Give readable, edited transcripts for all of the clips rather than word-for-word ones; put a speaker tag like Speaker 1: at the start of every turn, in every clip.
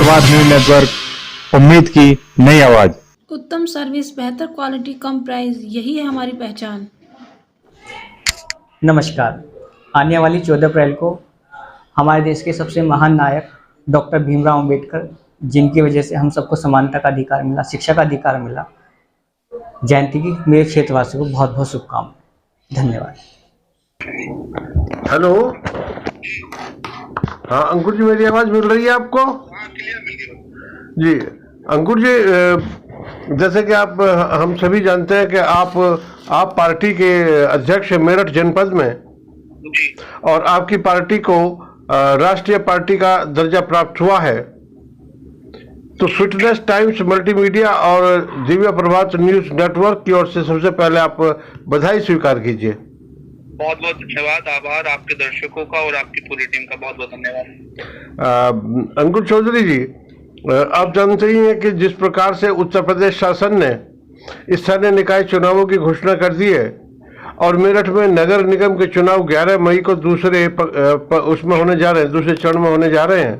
Speaker 1: आवाज news network, उम्मीद की नई आवाज।
Speaker 2: उत्तम सर्विस, बेहतर क्वालिटी, कम प्राइस, यही है हमारी पहचान।
Speaker 3: नमस्कार। आने वाली 14 अप्रैल को हमारे देश के सबसे महान नायक डॉक्टर भीमराव अंबेडकर, जिनकी वजह से हम सबको समानता का अधिकार मिला, शिक्षा का अधिकार मिला, जयंती की मेरे क्षेत्रवासियों को बहुत बहुत शुभकामनाएं। धन्यवाद।
Speaker 4: हेलो, हाँ अंकुर जी, मेरी आवाज मिल रही है आपको? जी अंकुर जी, जैसे कि आप हम सभी जानते हैं कि आप पार्टी के अध्यक्ष हैं मेरठ जनपद में जी, और आपकी पार्टी को राष्ट्रीय पार्टी का दर्जा प्राप्त हुआ है। तो स्वीटनेस टाइम्स मल्टीमीडिया और दिव्य प्रभात न्यूज नेटवर्क की ओर से सबसे पहले आप बधाई स्वीकार कीजिए।
Speaker 5: बहुत बहुत धन्यवाद, आभार आपके दर्शकों का और आपकी पूरी टीम का बहुत बहुत धन्यवाद।
Speaker 4: अंकुर चौधरी जी, आप जानते ही हैं कि जिस प्रकार से उत्तर प्रदेश शासन ने स्थानीय निकाय चुनावों की घोषणा कर दी है और मेरठ में नगर निगम के चुनाव 11 मई को उसमें होने जा रहे हैं, दूसरे चरण में होने जा रहे हैं।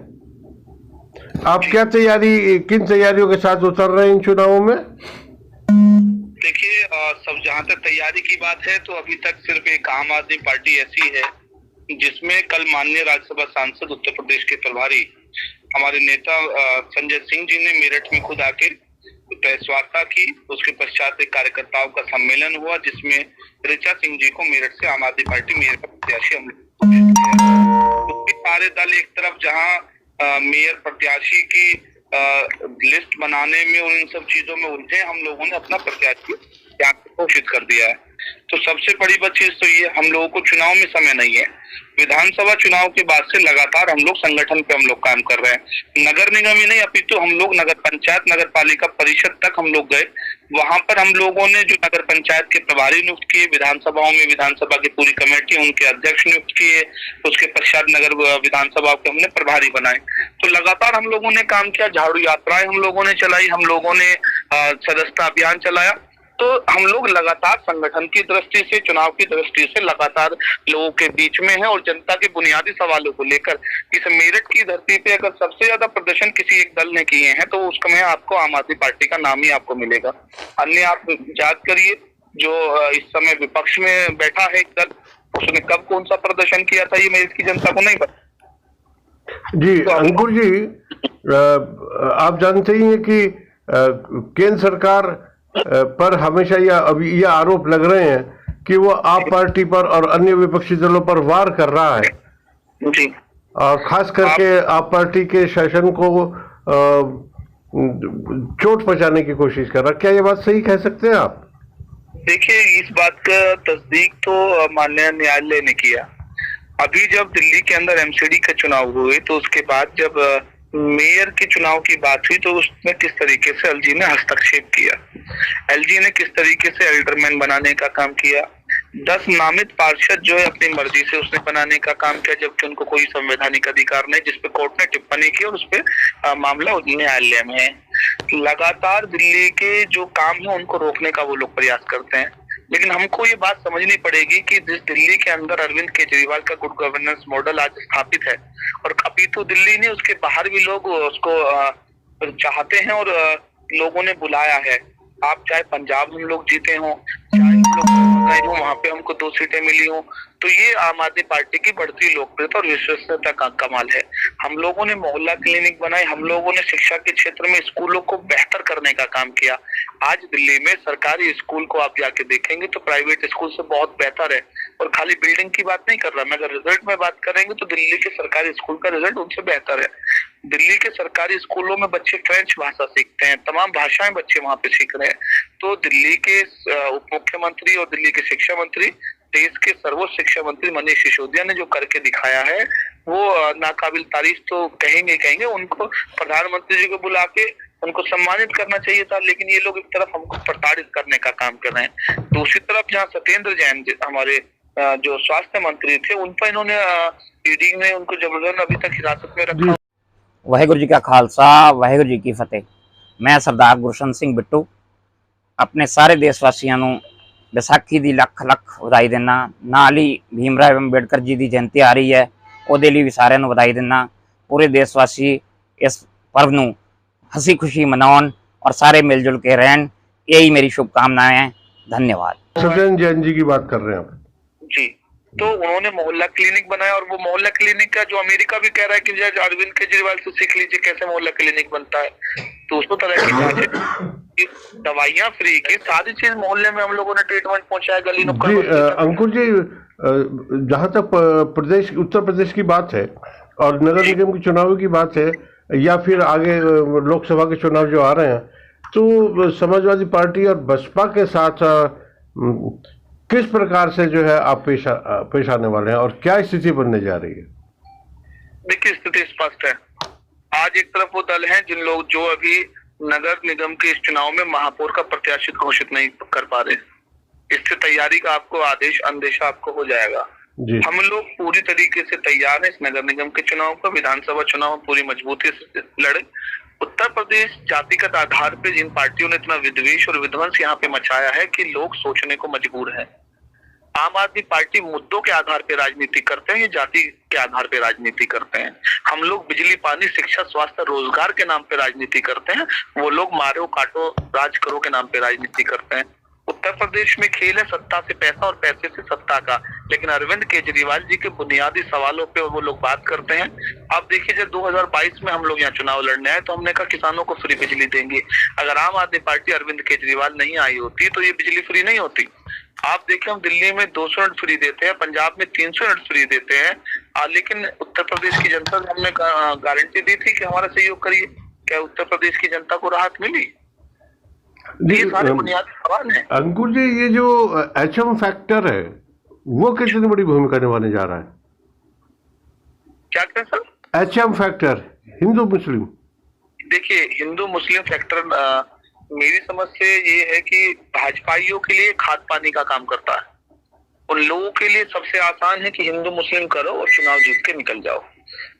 Speaker 4: आप किन तैयारियों के साथ उतर रहे हैं इन चुनावों में?
Speaker 5: देखिए, सब जहां तक तैयारी की बात है तो अभी तक सिर्फ एक आम आदमी पार्टी ऐसी है जिसमें कल माननीय राज्यसभा सांसद उत्तर प्रदेश के प्रभारी हमारे नेता संजय सिंह जी ने मेरठ में खुद आके प्रेस वार्ता की। उसके पश्चात एक कार्यकर्ताओं का सम्मेलन हुआ जिसमें ऋचा सिंह जी को मेरठ से आम आदमी पार्टी मेयर का प्रत्याशी हम सारे दल एक तरफ जहां मेयर प्रत्याशी की लिस्ट बनाने में और इन सब चीजों में उलझे, हम लोगों ने अपना प्रत्याशी घोषित कर दिया है। तो सबसे बड़ी बात चीज तो ये, हम लोगों को चुनाव में समय नहीं है। विधानसभा चुनाव के बाद से लगातार हम लोग संगठन पे हम लोग काम कर रहे हैं। नगर निगम ही नहीं, अपितु हम लोग नगर पंचायत, नगर पालिका परिषद तक हम लोग गए। वहां पर हम लोगों ने जो नगर पंचायत के प्रभारी नियुक्त किए, विधानसभाओं में विधानसभा की पूरी कमेटी उनके अध्यक्ष नियुक्त किए, उसके पश्चात नगर विधानसभा के हमने प्रभारी बनाए। तो लगातार हम लोगों ने काम किया, झाड़ू यात्राएं हम लोगों ने चलाई, हम लोगों ने सदस्यता अभियान चलाया। तो हम लोग लगातार संगठन की दृष्टि से, चुनाव की दृष्टि से लगातार लोगों के बीच में है और जनता के बुनियादी सवालों को लेकर इस मेरठ की धरती पे अगर सबसे ज्यादा प्रदर्शन किसी एक दल ने किए हैं तो उसमें आपको आम आदमी पार्टी का नाम ही आपको मिलेगा। अन्य आप याद करिए, जो इस समय विपक्ष में बैठा है एक दल, उसने कब कौन सा प्रदर्शन किया था ये मेरठ की जनता को नहीं पता।
Speaker 4: जी अंकुर जी, आप जानते ही हैं कि केंद्र सरकार पर हमेशा ये आरोप लग रहे हैं कि वो आप पार्टी पर और अन्य विपक्षी दलों पर वार कर रहा है
Speaker 5: जी, और
Speaker 4: खास करके आप पार्टी के शासन को चोट पहुंचाने की कोशिश कर रहा है। क्या ये बात सही कह सकते हैं आप?
Speaker 5: देखिए, इस बात का तस्दीक तो माननीय न्यायालय ने किया। अभी जब दिल्ली के अंदर एमसीडी के चुनाव हुए तो उसके बाद जब मेयर के चुनाव की बात हुई तो उसमें किस तरीके से एलजी ने हस्तक्षेप किया, एलजी ने किस तरीके से एल्डरमैन बनाने का काम किया, 10 नामित पार्षद जो है अपनी मर्जी से उसने बनाने का काम किया, जबकि उनको कोई संवैधानिक अधिकार नहीं, जिसपे कोर्ट ने टिप्पणी की और उसपे मामला न्यायालय में है। लगातार दिल्ली के जो काम है उनको रोकने का वो लोग प्रयास करते हैं, लेकिन हमको ये बात समझनी पड़ेगी कि जिस दिल्ली के अंदर अरविंद केजरीवाल का गुड गवर्नेंस मॉडल आज स्थापित है और अभी तो दिल्ली ने उसके बाहर भी लोग उसको चाहते हैं और लोगों ने बुलाया है। आप चाहे पंजाब हम लोग जीते हों, चाहे हम लोग गए हों वहां पे हमको 2 सीटें मिली हों, तो ये आम आदमी पार्टी की बढ़ती लोकप्रियता और विश्वसनीयता का कमाल है। हम लोगों ने मोहल्ला क्लिनिक बनाए, हम लोगों ने शिक्षा के क्षेत्र में स्कूलों को बेहतर करने का काम किया। आज दिल्ली में सरकारी स्कूल को आप जाके देखेंगे तो प्राइवेट स्कूल से बहुत बेहतर है। और खाली बिल्डिंग की बात नहीं कर रहा मैं, अगर रिजल्ट में बात करेंगे तो दिल्ली के सरकारी स्कूल का रिजल्ट उनसे बेहतर है। दिल्ली के सरकारी स्कूलों में बच्चे फ्रेंच भाषा सीखते हैं, तमाम भाषाएं बच्चे वहां पे सीख रहे हैं। तो दिल्ली के उप मुख्यमंत्री और दिल्ली के शिक्षा मंत्री, देश के सर्वोच्च शिक्षा मंत्री मनीष सिसोदिया ने जो करके दिखाया है वो नाकाबिल तारीफ तो कहेंगे। उनको प्रधानमंत्री जी को बुला के उनको सम्मानित करना चाहिए था, लेकिन ये लोग एक तरफ हमको प्रताड़ित करने का काम कर रहे हैं। दूसरी तरफ जहाँ सत्येंद्र जैन हमारे जो स्वास्थ्य मंत्री थे, उन पर इन्होंने ईडी ने उनको जबरदस्ती अभी तक हिरासत में रखा।
Speaker 6: वाहिगुरू जी का खालसा, वाहिगुरू जी की फतेह। मैं सरदार गुरशन सिंह बिट्टू अपने सारे देशवासियों ਨੂੰ ਵਿਸਾਖੀ ਦੀ ਲੱਖ ਲੱਖ ਵਧਾਈ ਦਿੰਦਾ। ਨਾਲ ਹੀ ਭੀਮ ਰਾਓ ਅੰਬੇਡਕਰ ਜੀ ਦੀ ਜयंती आ रही है, ਉਹਦੇ ਲਈ ਵੀ ਸਾਰਿਆਂ ਨੂੰ ਵਧਾਈ ਦਿੰਦਾ। पूरे देशवासी इस पर्व नूं हसी खुशी मनाउण और सारे मिलजुल के रहन, यही मेरी शुभकामनाएं हैं। धन्यवाद।
Speaker 4: सत्येंद्र जैन जी की बात कर रहे हैं आप।
Speaker 5: जी, तो उन्होंने मोहल्ला क्लिनिक बनाया और वो मोहल्ला क्लिनिक का जो अमेरिका भी कह रहा है कि जज अरविंद केजरीवाल से सीख लीजिए कैसे मोहल्ला क्लिनिक बनता है, तो उसको तरह की जांच, दवाइयां फ्री की, सारी चीज मोहल्ले में हम लोगों ने ट्रीटमेंट पहुंचाया, गली नुक्कड़
Speaker 4: जी अंकुर जी, जहाँ तक प्रदेश उत्तर प्रदेश की बात है और नगर निगम के चुनाव की बात है या फिर आगे लोकसभा के चुनाव जो आ रहे हैं, तो समाजवादी पार्टी और बसपा के साथ किस प्रकार से जो है आप पेश आने वाले हैं और क्या स्थिति बनने जा रही है?
Speaker 5: देखिए, स्थिति स्पष्ट है। आज एक तरफ वो दल हैं जिन लोग जो अभी नगर निगम के इस चुनाव में महापौर का प्रत्याशी घोषित नहीं कर पा रहे, इससे तैयारी का आपको आदेश अंदेशा आपको हो जाएगा। हम लोग पूरी तरीके से तैयार हैं इस नगर निगम के चुनाव का, विधानसभा चुनाव पूरी मजबूती से लड़े। उत्तर प्रदेश जातिगत आधार पे जिन पार्टियों ने इतना विद्वेष और विध्वंस यहाँ पे मचाया है कि लोग सोचने को मजबूर हैं। आम आदमी पार्टी मुद्दों के आधार पे राजनीति करते हैं, ये जाति के आधार पे राजनीति करते हैं। हम लोग बिजली, पानी, शिक्षा, स्वास्थ्य, रोजगार के नाम पे राजनीति करते हैं, वो लोग मारो काटो राज करो के नाम पे राजनीति करते हैं। उत्तर प्रदेश में खेल है सत्ता से पैसा और पैसे से सत्ता का, लेकिन अरविंद केजरीवाल जी के बुनियादी सवालों पे वो लोग बात करते हैं। अब देखिए, जब 2022 में हम लोग यहाँ चुनाव लड़ने आए तो हमने कहा किसानों को फ्री बिजली देंगे। अगर आम आदमी पार्टी अरविंद केजरीवाल नहीं आई होती तो ये बिजली फ्री नहीं होती। आप देखिए, हम दिल्ली में 200 यूनिट फ्री देते हैं, पंजाब में 300 यूनिट फ्री देते हैं, लेकिन उत्तर प्रदेश की जनता को हमने गारंटी दी थी कि हमारा सहयोग करिए। क्या उत्तर प्रदेश की जनता को राहत मिली? ये सारे बुनियादी सवाल हैं।
Speaker 4: अंकुर जी, ये जो HM फैक्टर है वो कितनी बड़ी भूमिका निभाने जा रहा है?
Speaker 5: क्या करें सर?
Speaker 4: HM फैक्टर, हिंदू मुस्लिम।
Speaker 5: देखिए, हिंदू मुस्लिम फैक्टर मेरी समझ से ये है कि भाजपाइयों के लिए खाद पानी का काम करता है। उन लोगों के लिए सबसे आसान है कि हिंदू मुस्लिम करो और चुनाव जीत के निकल जाओ।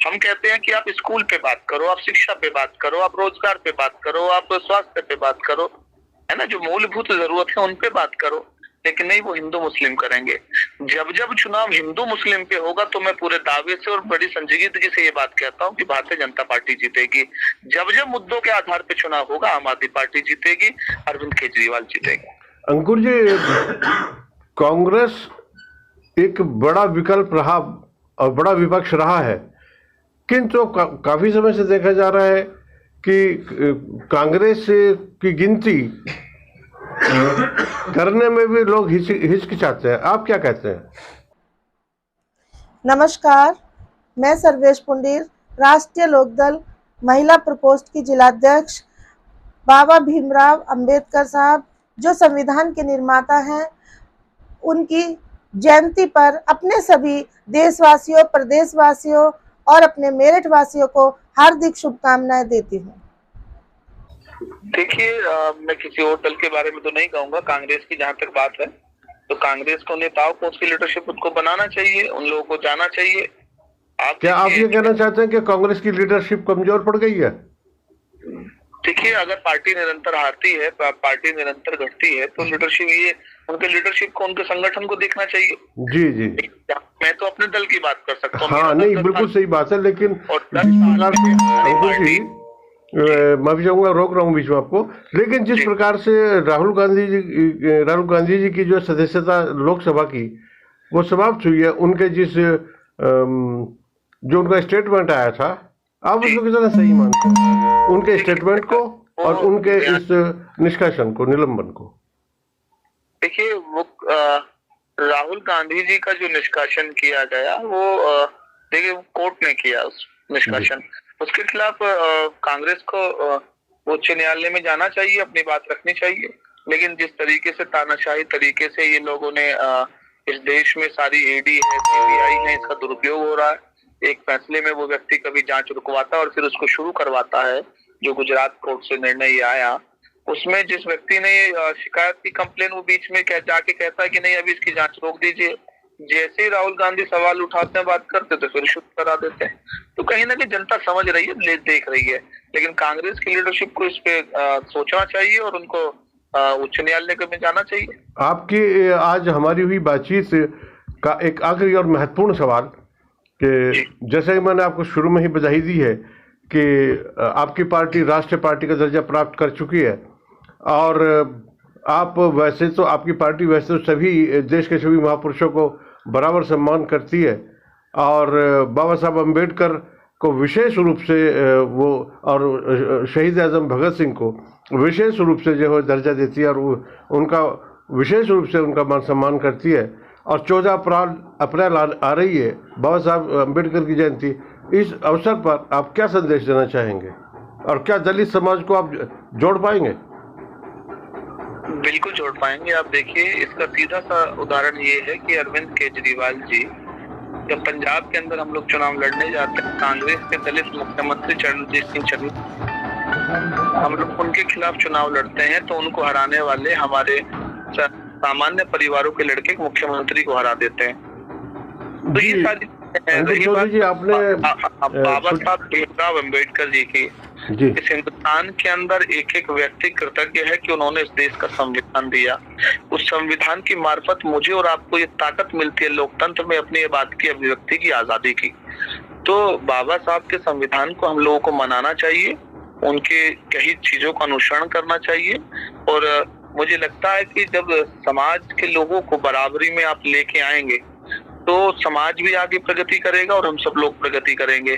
Speaker 5: हम कहते हैं कि आप स्कूल पे बात करो, आप शिक्षा पे बात करो, आप रोजगार पे बात करो, आप स्वास्थ्य पे बात करो, है ना, जो मूलभूत जरूरत है उन पे बात करो, लेकिन नहीं वो हिंदू मुस्लिम करेंगे। जब जब चुनाव हिंदू मुस्लिम पे होगा तो मैं पूरे दावे से और बड़ी संजीदगी से ये बात कहता हूँ कि भारतीय जनता पार्टी जीतेगी। जब जब मुद्दों के आधार पे चुनाव होगा आम आदमी पार्टी जीतेगी, अरविंद केजरीवाल जीतेगा।
Speaker 4: अंकुर जी, कांग्रेस एक बड़ा विकल्प रहा और बड़ा विपक्ष रहा है, किंतु काफी समय से देखा जा रहा है कि कांग्रेस की गिनती करने में भी लोग हिचकिचाते हैं। आप क्या कहते हैं?
Speaker 7: नमस्कार, मैं सर्वेश पुंडीर, राष्ट्रीय लोकदल महिला प्रकोष्ठ की जिलाध्यक्ष। बाबा भीमराव अंबेडकर साहब जो संविधान के निर्माता हैं, उनकी जयंती पर अपने सभी देशवासियों, प्रदेशवासियों और अपने मेरठ वासियों को हार्दिक शुभकामनाएं देती हूँ।
Speaker 5: देखिए, मैं किसी और दल के बारे में तो नहीं कहूंगा। कांग्रेस की जहां तक बात है तो कांग्रेस को नेताओं को उसकी लीडरशिप उनको बनाना चाहिए, उन लोगों को जाना चाहिए।
Speaker 4: क्या आप ये कहना चाहते हैं कि कांग्रेस की लीडरशिप कमजोर पड़ गई है?
Speaker 5: देखिए, अगर पार्टी निरंतर हारती है, पार्टी निरंतर घटती है, तो लीडरशिप ये उनके लीडरशिप को, उनके संगठन को देखना चाहिए।
Speaker 4: जी जी,
Speaker 5: मैं तो अपने दल की बात कर सकता हूँ।
Speaker 4: हाँ, नहीं, बिल्कुल सही बात है, लेकिन माफी चाहूंगा, रोक रहा हूँ बीच में आपको, लेकिन जिस प्रकार से राहुल गांधी जी की जो सदस्यता लोकसभा की वो समाप्त हुई है, उनके जो उनका स्टेटमेंट आया था, आप उसको कितना सही मानते हैं, उनके स्टेटमेंट को और उनके इस निष्कासन को, निलंबन को?
Speaker 5: देखिए, वो राहुल गांधी जी का जो निष्कासन किया गया वो देखिए कोर्ट ने किया उस निष्कासन, उसके खिलाफ कांग्रेस को उच्च न्यायालय में जाना चाहिए, अपनी बात रखनी चाहिए। लेकिन जिस तरीके से तानाशाही तरीके से ये लोगों ने इस देश में सारी ईडी है, सीबीआई है, इसका दुरुपयोग हो रहा है। एक फैसले में वो व्यक्ति कभी जांच रुकवाता है और फिर उसको शुरू करवाता है। जो गुजरात कोर्ट से निर्णय आया, उसमें जिस व्यक्ति ने शिकायत की कंप्लेन, वो बीच में जाके कहता है कि नहीं अभी इसकी जांच रोक दीजिए। जैसे ही राहुल गांधी सवाल उठाते हैं, बात करते तो फिर शुरू करा देते हैं। तो कहीं ना कहीं जनता समझ रही है, देख रही है, लेकिन कांग्रेस की लीडरशिप को इस पे सोचना चाहिए और उनको उच्च न्यायालय में जाना चाहिए।
Speaker 4: आपकी आज हमारी हुई बातचीत का एक आखिरी और महत्वपूर्ण सवाल कि जैसे कि मैंने आपको शुरू में ही बधाई दी है कि आपकी पार्टी राष्ट्रीय पार्टी का दर्जा प्राप्त कर चुकी है, और आप वैसे तो आपकी पार्टी वैसे तो सभी देश के सभी महापुरुषों को बराबर सम्मान करती है, और बाबा साहब अम्बेडकर को विशेष रूप से वो, और शहीद आजम भगत सिंह को विशेष रूप से जो है दर्जा देती है, और उनका विशेष रूप से उनका मान सम्मान करती है। और 14 अप्रैल आ रही है बाबा साहब अम्बेडकर की जयंती। इस अवसर पर आप क्या संदेश देना चाहेंगे, और क्या दलित समाज को आप जोड़ पाएंगे?
Speaker 5: बिल्कुल जोड़ पाएंगे। आप देखिए, इसका सीधा सा उदाहरण ये है कि अरविंद केजरीवाल जी, जब पंजाब के अंदर हम लोग चुनाव लड़ने जाते हैं, कांग्रेस के दलित मुख्यमंत्री चरणजीत सिंह चन्नी, हम लोग उनके खिलाफ चुनाव लड़ते हैं तो उनको हराने वाले हमारे सामान्य परिवारों के लड़के मुख्यमंत्री को हरा देते हैं। तो ये सारी
Speaker 4: जी आपने
Speaker 5: बाबा साहब भीमराव अम्बेडकर जी की इस हिंदुस्तान के अंदर एक एक व्यक्ति कृतज्ञ है कि उन्होंने इस देश का संविधान दिया। उस संविधान की मार्फत मुझे और आपको ये ताकत मिलती है लोकतंत्र में अपनी बात की अभिव्यक्ति की, आजादी की। तो बाबा साहब के संविधान को हम लोगों को मनाना चाहिए, उनके कई चीजों का अनुसरण करना चाहिए। और मुझे लगता है कि जब समाज के लोगों को बराबरी में आप लेके आएंगे तो समाज भी आगे प्रगति करेगा और हम सब लोग प्रगति करेंगे।